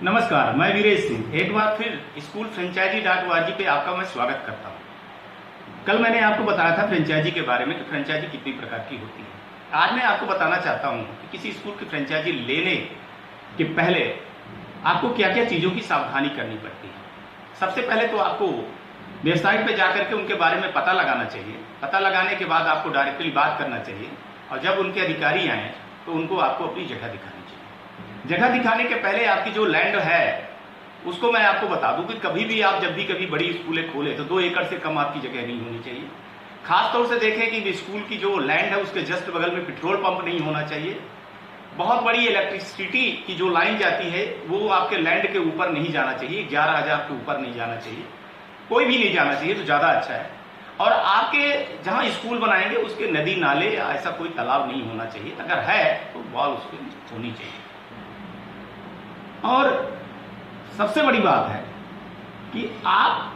नमस्कार, मैं वीरेश सिंह एक बार फिर स्कूल फ्रेंचाइजी.org पे आपका मैं स्वागत करता हूँ। कल मैंने आपको बताया था फ्रेंचाइजी के बारे में कि फ्रेंचाइजी कितनी प्रकार की होती है। आज मैं आपको बताना चाहता हूँ कि किसी स्कूल की फ्रेंचाइजी लेने के पहले आपको क्या क्या चीज़ों की सावधानी करनी पड़ती है। सबसे पहले तो आपको वेबसाइट पर जाकर के उनके बारे में पता लगाना चाहिए। पता लगाने के बाद आपको डायरेक्टली बात करना चाहिए और जब उनके अधिकारी आएँ तो उनको आपको अपनी जगह दिखानी चाहिए। जगह दिखाने के पहले आपकी जो लैंड है उसको मैं आपको बता दूं कि कभी भी आप जब भी कभी बड़ी स्कूलें खोले तो 2 एकड़ से कम आपकी जगह नहीं होनी चाहिए। खास तौर से देखें कि स्कूल की जो लैंड है उसके जस्ट बगल में पेट्रोल पंप नहीं होना चाहिए। बहुत बड़ी इलेक्ट्रिसिटी की जो लाइन जाती है वो आपके लैंड के ऊपर नहीं जाना चाहिए, 11,000 के ऊपर नहीं जाना चाहिए, कोई भी नहीं जाना चाहिए तो ज़्यादा अच्छा है। और आपके जहाँ स्कूल बनाएंगे उसके नदी नाले या ऐसा कोई तालाब नहीं होना चाहिए, अगर है तो वॉल उसके होनी चाहिए। और सबसे बड़ी बात है कि आप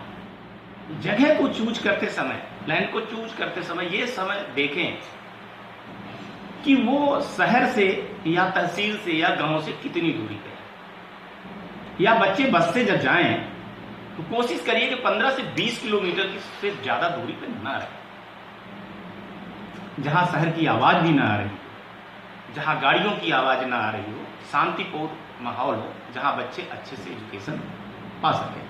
जगह को चूज करते समय, लैंड को चूज करते समय ये समय देखें कि वो शहर से या तहसील से या गांव से कितनी दूरी पे है। या बच्चे बस से जब जाएं तो कोशिश करिए कि 15 से 20 किलोमीटर से ज्यादा दूरी पे ना रहे, जहां शहर की आवाज भी ना आ रही हो, जहां गाड़ियों की आवाज ना आ रही हो, शांतिपूर्ण माहौल हो, जहां बच्चे अच्छे से एजुकेशन पा सकें।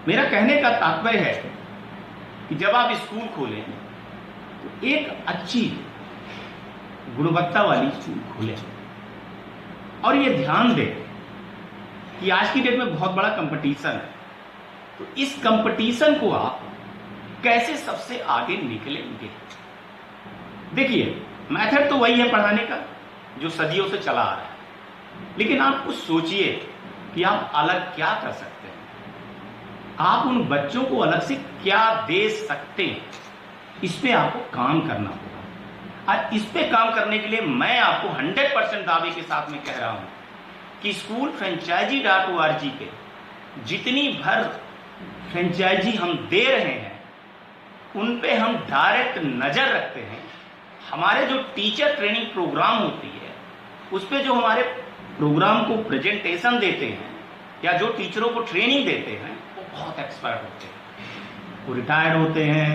मेरा कहने का तात्पर्य है कि जब आप स्कूल खोलें तो एक अच्छी गुणवत्ता वाली स्कूल खोलें और ये ध्यान दें कि आज की डेट में बहुत बड़ा कंपटीशन है, तो इस कंपटीशन को आप कैसे सबसे आगे निकलेंगे। देखिए, मेथड तो वही है पढ़ाने का जो सदियों से चला आ रहा है, लेकिन आप कुछ सोचिए कि आप अलग क्या कर सकते हैं, आप उन बच्चों को अलग से क्या दे सकते हैं। इस पे आपको काम करना होगा और इस पे काम करने के लिए मैं आपको 100% दावे के साथ में कह रहा हूं कि स्कूल फ्रेंचाइजी.org पे जितनी भर फ्रेंचाइजी हम दे रहे हैं उन पे हम डायरेक्ट नजर रखते हैं। हमारे जो टीचर ट्रेनिंग प्रोग्राम होती है उस पे जो हमारे प्रोग्राम को प्रेजेंटेशन देते हैं या जो टीचरों को ट्रेनिंग देते हैं वो बहुत एक्सपर्ट होते हैं। वो रिटायर्ड होते हैं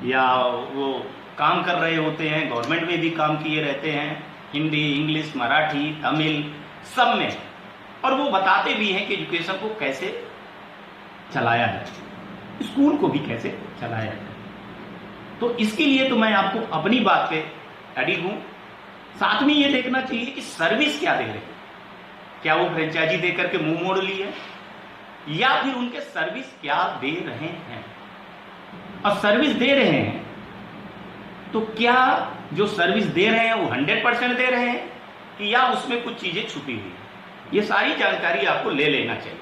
या वो काम कर रहे होते हैं, गवर्नमेंट में भी काम किए रहते हैं, हिंदी, इंग्लिश, मराठी, तमिल सब में, और वो बताते भी हैं कि एजुकेशन को कैसे चलाया जाए, स्कूल को भी कैसे चलाया जाए। तो इसके लिए तो मैं आपको अपनी बात पे अडिग हूं। साथ में ये देखना चाहिए कि सर्विस क्या दे रहे हैं, क्या वो फ्रेंचाइजी दे करके मुंह मोड़ ली है या फिर उनके सर्विस क्या दे रहे हैं। और सर्विस दे रहे हैं तो क्या जो सर्विस दे रहे हैं वो 100% दे रहे हैं कि या उसमें कुछ चीजें छुपी हुई है। ये सारी जानकारी आपको ले लेना चाहिए,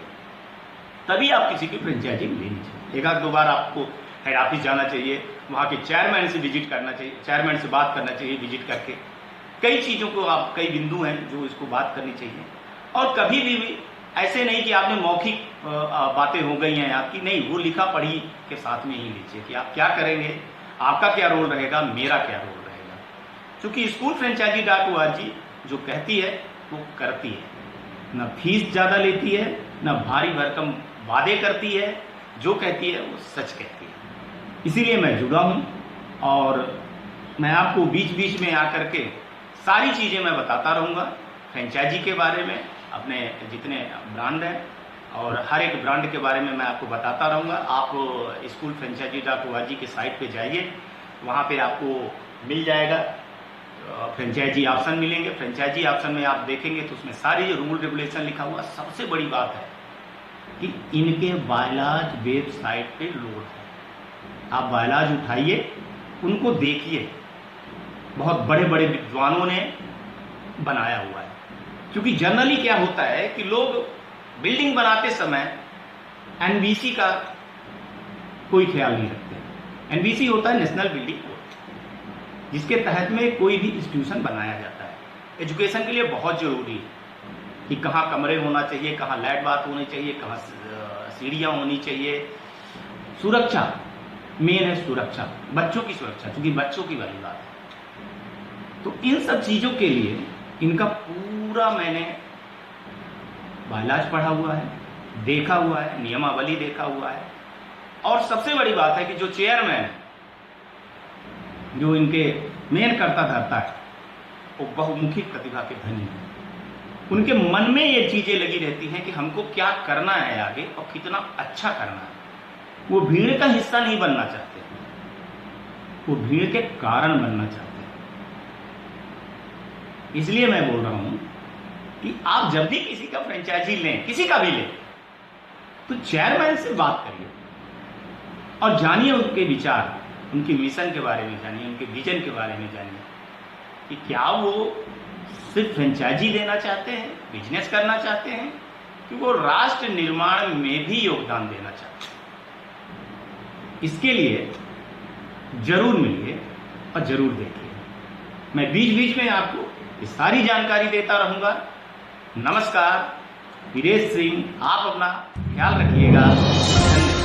तभी आप किसी की फ्रेंचाइजी लेनी चाहिए। एक आध 2 बार आपको हेड ऑफिस जाना चाहिए, वहां के चेयरमैन से विजिट करना चाहिए, चेयरमैन से बात करना चाहिए विजिट करके। कई चीज़ों को आप, कई बिंदु हैं जो इसको बात करनी चाहिए। और कभी भी ऐसे नहीं कि आपने मौखिक बातें हो गई हैं आपकी, नहीं, वो लिखा पढ़ी के साथ में ही लीजिए कि आप क्या करेंगे, आपका क्या रोल रहेगा, मेरा क्या रोल रहेगा। क्योंकि स्कूल फ्रेंचाइजी.org जो कहती है वो करती है, न फीस ज़्यादा लेती है, न भारी भरकम वादे करती है, जो कहती है वो सच कहती है। इसीलिए मैं जुड़ा हूँ और मैं आपको बीच बीच में आकर के सारी चीज़ें मैं बताता रहूँगा फ्रेंचाइजी के बारे में, अपने जितने ब्रांड हैं और हर एक ब्रांड के बारे में मैं आपको बताता रहूँगा। आप स्कूल फ्रेंचाइजी.org के साइट पे जाइए, वहाँ पे आपको मिल जाएगा फ्रेंचाइजी ऑप्शन मिलेंगे। फ्रेंचाइजी ऑप्शन में आप देखेंगे तो उसमें सारी रूल रेगुलेशन लिखा हुआ। सबसे बड़ी बात है कि इनके बायलॉज वेबसाइट पे लोड है, आप बायलॉज उठाइए, उनको देखिए, बहुत बड़े बड़े विद्वानों ने बनाया हुआ है। क्योंकि जनरली क्या होता है कि लोग बिल्डिंग बनाते समय एनबीसी का कोई ख्याल नहीं रखते। एनबीसी होता है नेशनल बिल्डिंग कोड, जिसके तहत में कोई भी इंस्टीट्यूशन बनाया जाता है। एजुकेशन के लिए बहुत जरूरी है कि कहाँ कमरे होना चाहिए, कहाँ लैट बाथ होनी चाहिए, कहाँ सीढ़ियाँ होनी चाहिए। सुरक्षा मेन है, सुरक्षा, बच्चों की सुरक्षा, क्योंकि बच्चों की वाली बात है। तो इन सब चीज़ों के लिए इनका पूरा मैंने बायलॉज पढ़ा हुआ है, देखा हुआ है, नियमावली देखा हुआ है। और सबसे बड़ी बात है कि जो चेयरमैन है, जो इनके मेन कर्ता धर्ता है, वो बहुमुखी प्रतिभा के धनी हैं। उनके मन में ये चीजें लगी रहती हैं कि हमको क्या करना है आगे और कितना अच्छा करना है। वो भीड़ का हिस्सा नहीं बनना चाहते, वो भीड़ के कारण बनना चाहते हैं। इसलिए मैं बोल रहा हूं कि आप जब भी किसी का फ्रेंचाइजी लें, किसी का भी लें, तो चेयरमैन से बात करिए और जानिए उनके विचार, उनके मिशन के बारे में जानिए, उनके विजन के बारे में जानिए कि क्या वो सिर्फ फ्रेंचाइजी देना चाहते हैं, बिजनेस करना चाहते हैं, कि वो राष्ट्र निर्माण में भी योगदान देना चाहते हैं। इसके लिए जरूर मिलिए और जरूर देखिए। मैं बीच बीच में आपको ये सारी जानकारी देता रहूंगा। नमस्कार, वीरेश सिंह, आप अपना ख्याल रखिएगा। धन्यवाद।